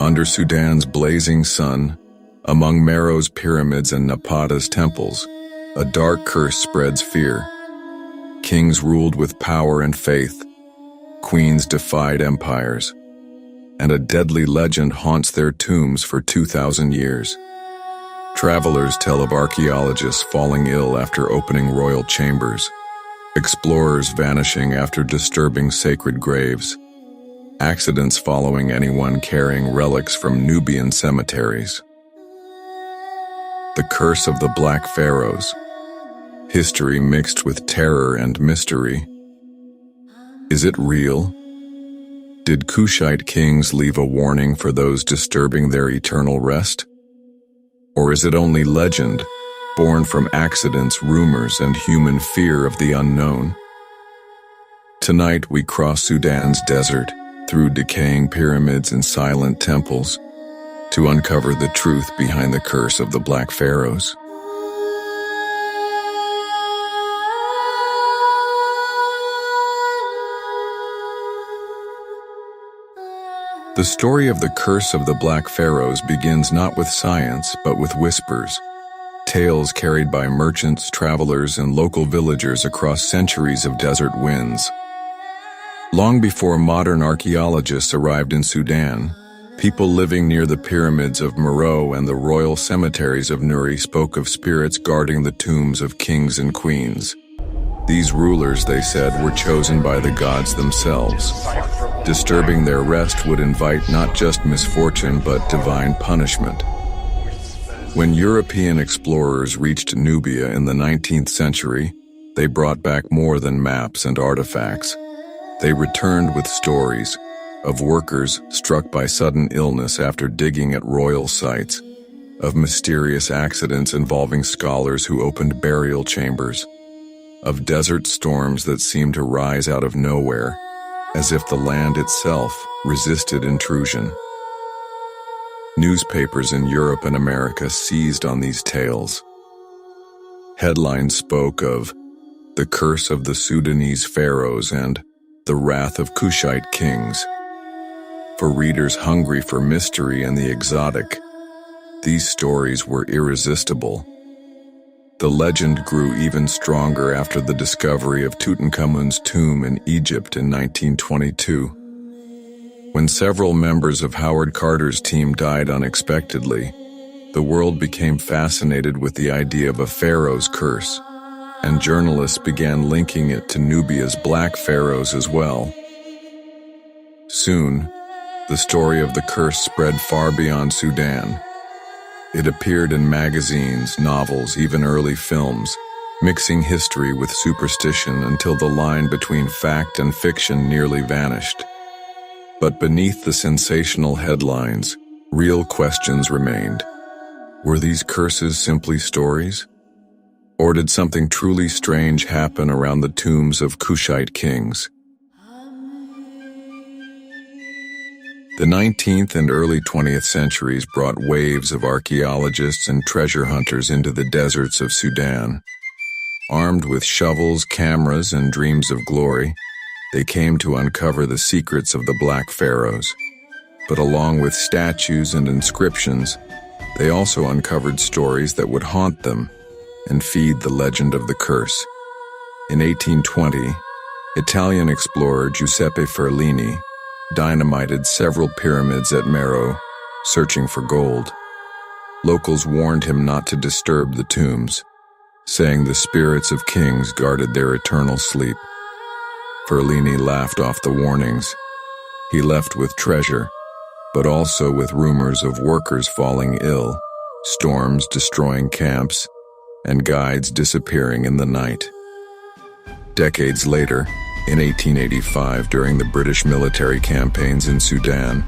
Under Sudan's blazing sun, among Mero's pyramids and Napata's temples, a dark curse spreads fear. Kings ruled with power and faith, queens defied empires, and a deadly legend haunts their tombs for 2,000 years. Travelers tell of archaeologists falling ill after opening royal chambers, explorers vanishing after disturbing sacred graves, accidents following anyone carrying relics from Nubian cemeteries. The curse of the Black Pharaohs. History mixed with terror and mystery. Is it real? Did Kushite kings leave a warning for those disturbing their eternal rest? Or is it only legend, born from accidents, rumors, and human fear of the unknown? Tonight we cross Sudan's desert, through decaying pyramids and silent temples, to uncover the truth behind the curse of the Black Pharaohs. The story of the curse of the Black Pharaohs begins not with science, but with whispers, tales carried by merchants, travelers, and local villagers across centuries of desert winds. Long before modern archaeologists arrived in Sudan, people living near the pyramids of Meroe and the royal cemeteries of Nuri spoke of spirits guarding the tombs of kings and queens. These rulers, they said, were chosen by the gods themselves. Disturbing their rest would invite not just misfortune but divine punishment. When European explorers reached Nubia in the 19th century, they brought back more than maps and artifacts. They returned with stories of workers struck by sudden illness after digging at royal sites, of mysterious accidents involving scholars who opened burial chambers, of desert storms that seemed to rise out of nowhere, as if the land itself resisted intrusion. Newspapers in Europe and America seized on these tales. Headlines spoke of the curse of the Sudanese pharaohs and the wrath of Kushite kings. For readers hungry for mystery and the exotic, these stories were irresistible. The legend grew even stronger after the discovery of Tutankhamun's tomb in Egypt in 1922. When several members of Howard Carter's team died unexpectedly, the world became fascinated with the idea of a pharaoh's curse, and journalists began linking it to Nubia's Black Pharaohs as well. Soon, the story of the curse spread far beyond Sudan. It appeared in magazines, novels, even early films, mixing history with superstition until the line between fact and fiction nearly vanished. But beneath the sensational headlines, real questions remained. Were these curses simply stories? Or did something truly strange happen around the tombs of Kushite kings? The 19th and early 20th centuries brought waves of archaeologists and treasure hunters into the deserts of Sudan. Armed with shovels, cameras, and dreams of glory, they came to uncover the secrets of the Black Pharaohs. But along with statues and inscriptions, they also uncovered stories that would haunt them and feed the legend of the curse. In 1820, Italian explorer Giuseppe Ferlini dynamited several pyramids at Meroe, searching for gold. Locals warned him not to disturb the tombs, saying the spirits of kings guarded their eternal sleep. Ferlini laughed off the warnings. He left with treasure, but also with rumors of workers falling ill, storms destroying camps, and guides disappearing in the night. Decades later, in 1885, during the British military campaigns in Sudan,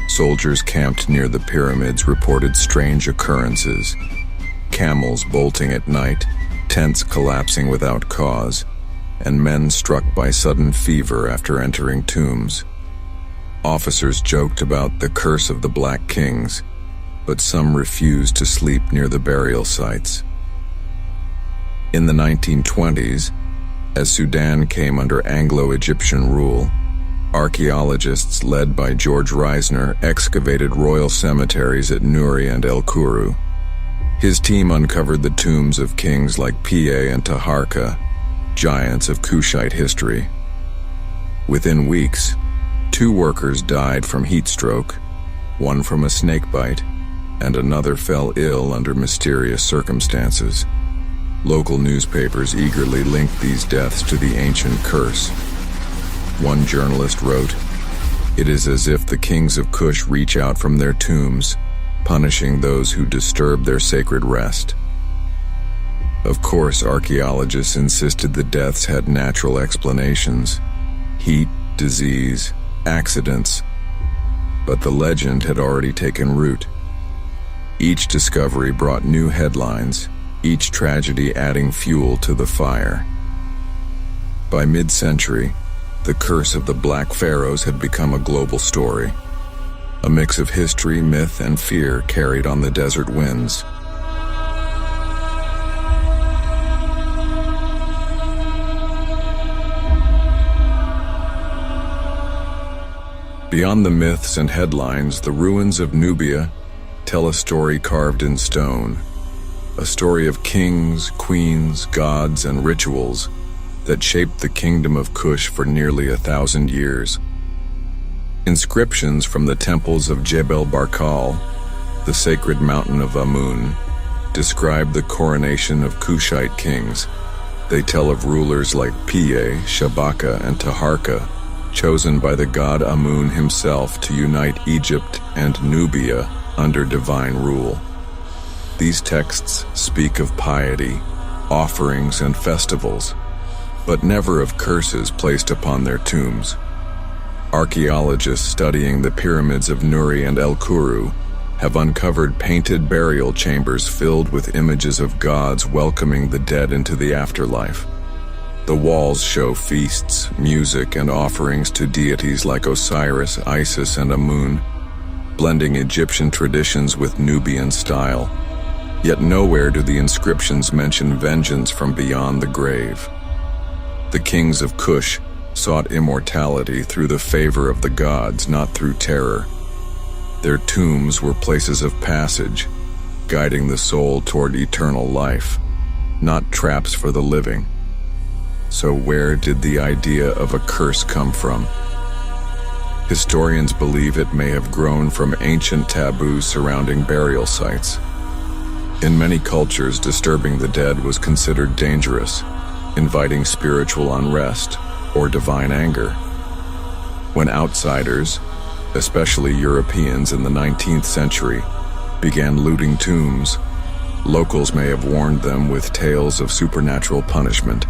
soldiers camped near the pyramids reported strange occurrences. Camels bolting at night, tents collapsing without cause, and men struck by sudden fever after entering tombs. Officers joked about the curse of the Black Kings, but some refused to sleep near the burial sites. In the 1920s, as Sudan came under Anglo-Egyptian rule, Archaeologists led by George Reisner excavated royal cemeteries at Nuri and El Kuru. His team uncovered the tombs of kings like Piye and Taharqa, giants of Kushite history. Within weeks, 2 workers died from heat stroke, one from a snake bite, and another fell ill under mysterious circumstances. Local newspapers eagerly linked these deaths to the ancient curse. One journalist wrote, "It is as if the kings of Kush reach out from their tombs, punishing those who disturb their sacred rest." Of course, archaeologists insisted the deaths had natural explanations: heat, disease, accidents. But the legend had already taken root. Each discovery brought new headlines, each tragedy adding fuel to the fire. By mid-century, the curse of the Black Pharaohs had become a global story, a mix of history, myth, and fear carried on the desert winds. Beyond the myths and headlines, the ruins of Nubia tell a story carved in stone, a story of kings, queens, gods, and rituals that shaped the kingdom of Kush for nearly 1,000 years. Inscriptions from the temples of Jebel Barkal, the sacred mountain of Amun, describe the coronation of Kushite kings. They tell of rulers like Piye, Shabaka, and Taharqa, chosen by the god Amun himself to unite Egypt and Nubia under divine rule. These texts speak of piety, offerings, and festivals, but never of curses placed upon their tombs. Archaeologists studying the pyramids of Nuri and El Kuru have uncovered painted burial chambers filled with images of gods welcoming the dead into the afterlife. The walls show feasts, music, and offerings to deities like Osiris, Isis, and Amun, blending Egyptian traditions with Nubian style. Yet nowhere do the inscriptions mention vengeance from beyond the grave. The kings of Kush sought immortality through the favor of the gods, not through terror. Their tombs were places of passage, guiding the soul toward eternal life, not traps for the living. So where did the idea of a curse come from? Historians believe it may have grown from ancient taboos surrounding burial sites. In many cultures, disturbing the dead was considered dangerous, inviting spiritual unrest or divine anger. When outsiders, especially Europeans in the 19th century, began looting tombs, locals may have warned them with tales of supernatural punishment.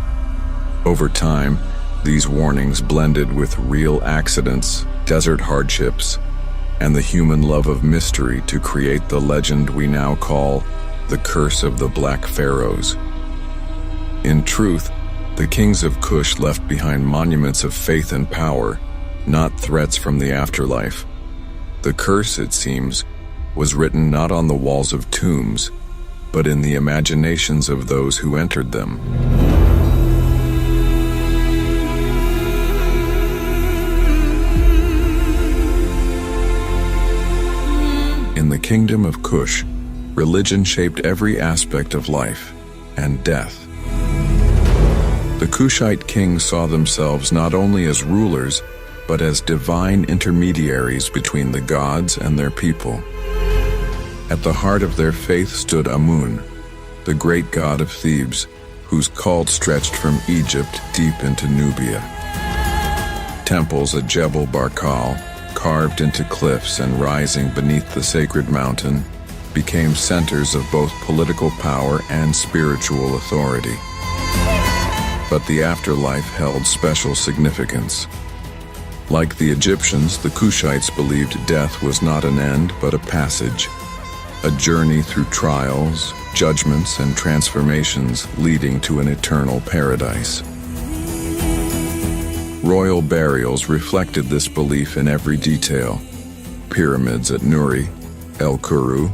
Over time, these warnings blended with real accidents, desert hardships, and the human love of mystery to create the legend we now call the Curse of the Black Pharaohs. In truth, the kings of Kush left behind monuments of faith and power, not threats from the afterlife. The curse, it seems, was written not on the walls of tombs, but in the imaginations of those who entered them. In the kingdom of Kush, religion shaped every aspect of life and death. The Kushite kings saw themselves not only as rulers, but as divine intermediaries between the gods and their people. At the heart of their faith stood Amun, the great god of Thebes, whose cult stretched from Egypt deep into Nubia. Temples at Jebel Barkal, carved into cliffs and rising beneath the sacred mountain, became centers of both political power and spiritual authority. But the afterlife held special significance. Like the Egyptians, the Kushites believed death was not an end but a passage, a journey through trials, judgments, and transformations leading to an eternal paradise. Royal burials reflected this belief in every detail. Pyramids at Nuri, El Kuru,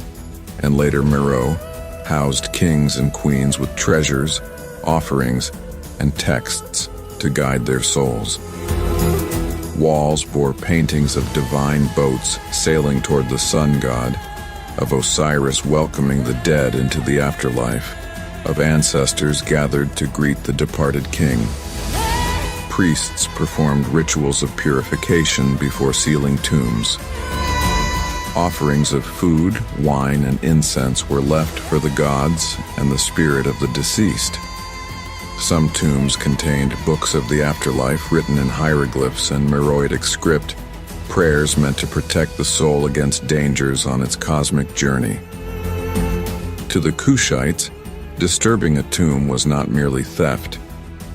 and later Meroe housed kings and queens with treasures, offerings, and texts to guide their souls. Walls bore paintings of divine boats sailing toward the sun god, of Osiris welcoming the dead into the afterlife, of ancestors gathered to greet the departed king. Priests performed rituals of purification before sealing tombs. Offerings of food, wine, and incense were left for the gods and the spirit of the deceased. Some tombs contained books of the afterlife written in hieroglyphs and Meroitic script, prayers meant to protect the soul against dangers on its cosmic journey. To the Kushites, disturbing a tomb was not merely theft,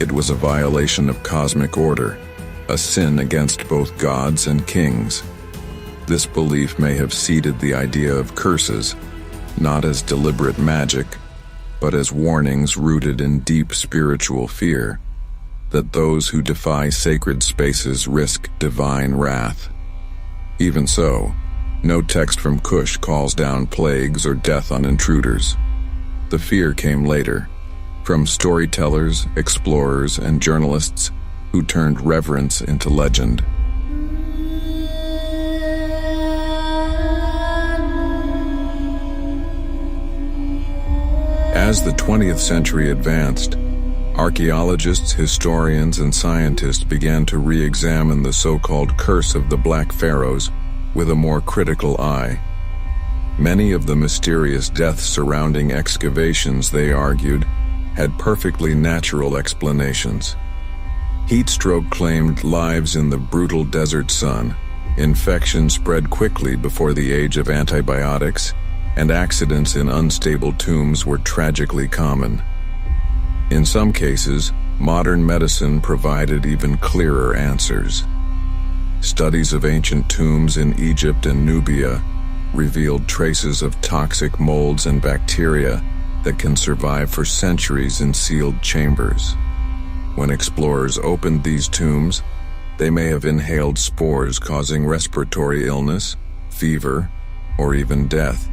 it was a violation of cosmic order, a sin against both gods and kings. This belief may have seeded the idea of curses, not as deliberate magic, but as warnings rooted in deep spiritual fear, that those who defy sacred spaces risk divine wrath. Even so, no text from Kush calls down plagues or death on intruders. The fear came later, from storytellers, explorers, and journalists who turned reverence into legend. As the 20th century advanced, archaeologists, historians, and scientists began to re-examine the so-called curse of the Black Pharaohs with a more critical eye. Many of the mysterious deaths surrounding excavations, they argued, had perfectly natural explanations. Heat stroke claimed lives in the brutal desert sun, infection spread quickly before the age of antibiotics, and accidents in unstable tombs were tragically common. In some cases, modern medicine provided even clearer answers. Studies of ancient tombs in Egypt and Nubia revealed traces of toxic molds and bacteria that can survive for centuries in sealed chambers. When explorers opened these tombs, they may have inhaled spores causing respiratory illness, fever, or even death.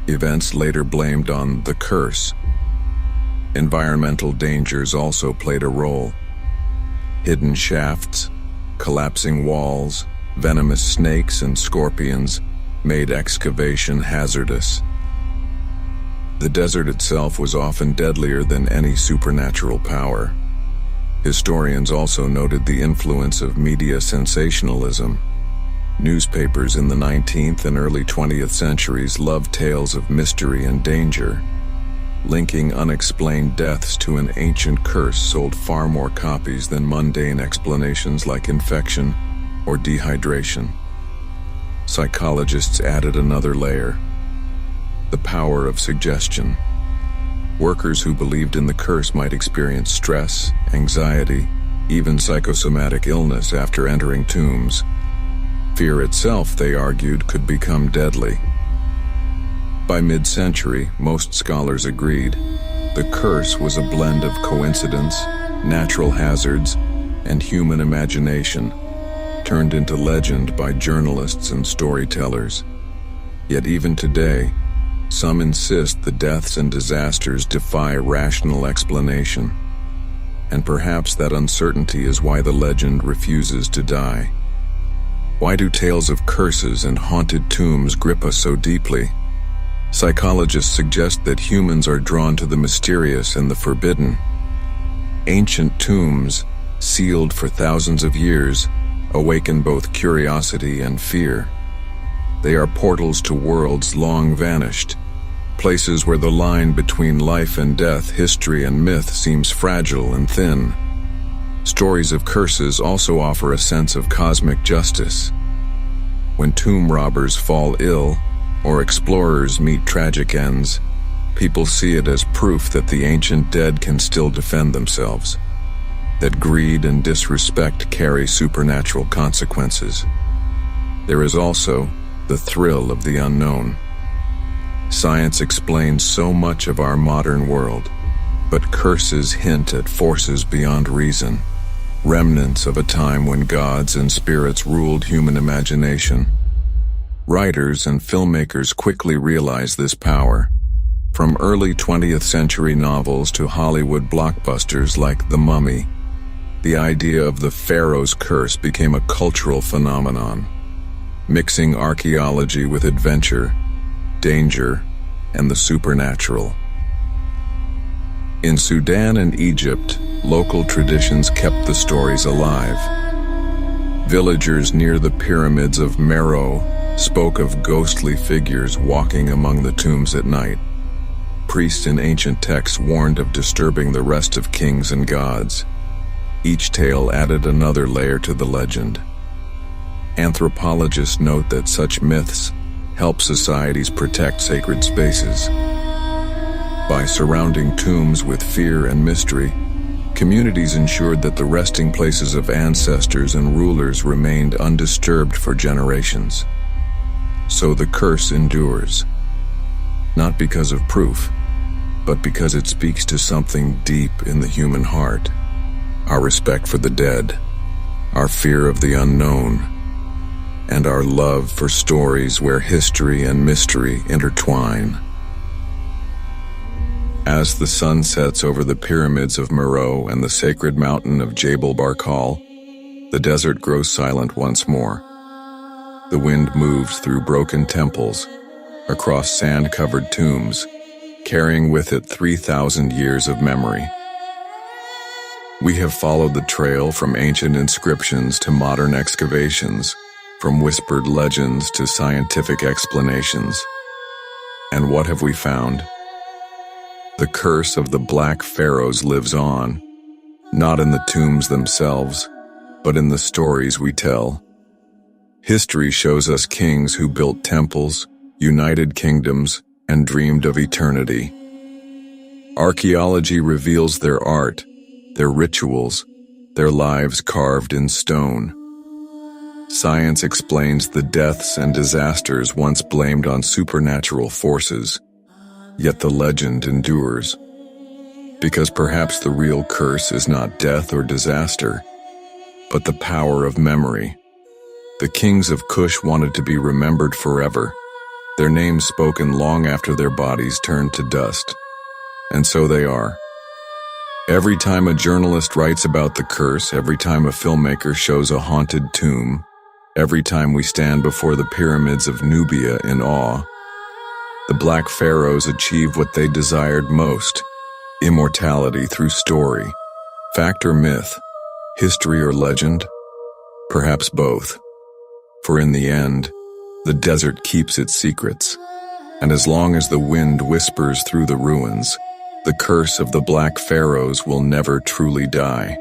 Events later blamed on the curse. Environmental dangers also played a role. Hidden shafts, collapsing walls, venomous snakes and scorpions made excavation hazardous. The desert itself was often deadlier than any supernatural power. Historians also noted the influence of media sensationalism. Newspapers in the 19th and early 20th centuries loved tales of mystery and danger. Linking unexplained deaths to an ancient curse sold far more copies than mundane explanations like infection or dehydration. Psychologists added another layer: the power of suggestion. Workers who believed in the curse might experience stress, anxiety, even psychosomatic illness after entering tombs. Fear itself, they argued, could become deadly. By mid-century, most scholars agreed the curse was a blend of coincidence, natural hazards, and human imagination, turned into legend by journalists and storytellers. Yet even today, some insist the deaths and disasters defy rational explanation. And perhaps that uncertainty is why the legend refuses to die. Why do tales of curses and haunted tombs grip us so deeply? Psychologists suggest that humans are drawn to the mysterious and the forbidden. Ancient tombs, sealed for thousands of years, awaken both curiosity and fear. They are portals to worlds long vanished, places where the line between life and death, history and myth seems fragile and thin. Stories of curses also offer a sense of cosmic justice. When tomb robbers fall ill, or explorers meet tragic ends, people see it as proof that the ancient dead can still defend themselves, that greed and disrespect carry supernatural consequences. There is also the thrill of the unknown. Science explains so much of our modern world, but curses hint at forces beyond reason, remnants of a time when gods and spirits ruled human imagination. Writers and filmmakers quickly realized this power. From early 20th century novels to Hollywood blockbusters like The Mummy, the idea of the Pharaoh's curse became a cultural phenomenon, mixing archaeology with adventure, danger, and the supernatural. In Sudan and Egypt, local traditions kept the stories alive. Villagers near the pyramids of Meroe spoke of ghostly figures walking among the tombs at night. Priests in ancient texts warned of disturbing the rest of kings and gods. Each tale added another layer to the legend. Anthropologists note that such myths help societies protect sacred spaces. By surrounding tombs with fear and mystery, communities ensured that the resting places of ancestors and rulers remained undisturbed for generations. So the curse endures, not because of proof, but because it speaks to something deep in the human heart. Our respect for the dead, our fear of the unknown, and our love for stories where history and mystery intertwine. As the sun sets over the pyramids of Meroe and the sacred mountain of Jabal Barkal, the desert grows silent once more. The wind moves through broken temples, across sand-covered tombs, carrying with it 3,000 years of memory. We have followed the trail from ancient inscriptions to modern excavations, from whispered legends to scientific explanations. And what have we found? The curse of the Black Pharaohs lives on, not in the tombs themselves, but in the stories we tell. History shows us kings who built temples, united kingdoms, and dreamed of eternity. Archaeology reveals their art, their rituals, their lives carved in stone. Science explains the deaths and disasters once blamed on supernatural forces, yet the legend endures. Because perhaps the real curse is not death or disaster, but the power of memory. The kings of Kush wanted to be remembered forever, their names spoken long after their bodies turned to dust. And so they are. Every time a journalist writes about the curse, every time a filmmaker shows a haunted tomb, every time we stand before the pyramids of Nubia in awe, the Black Pharaohs achieved what they desired most: immortality through story. Fact or myth? History or legend? Perhaps both. For in the end, the desert keeps its secrets, and as long as the wind whispers through the ruins, the curse of the Black Pharaohs will never truly die.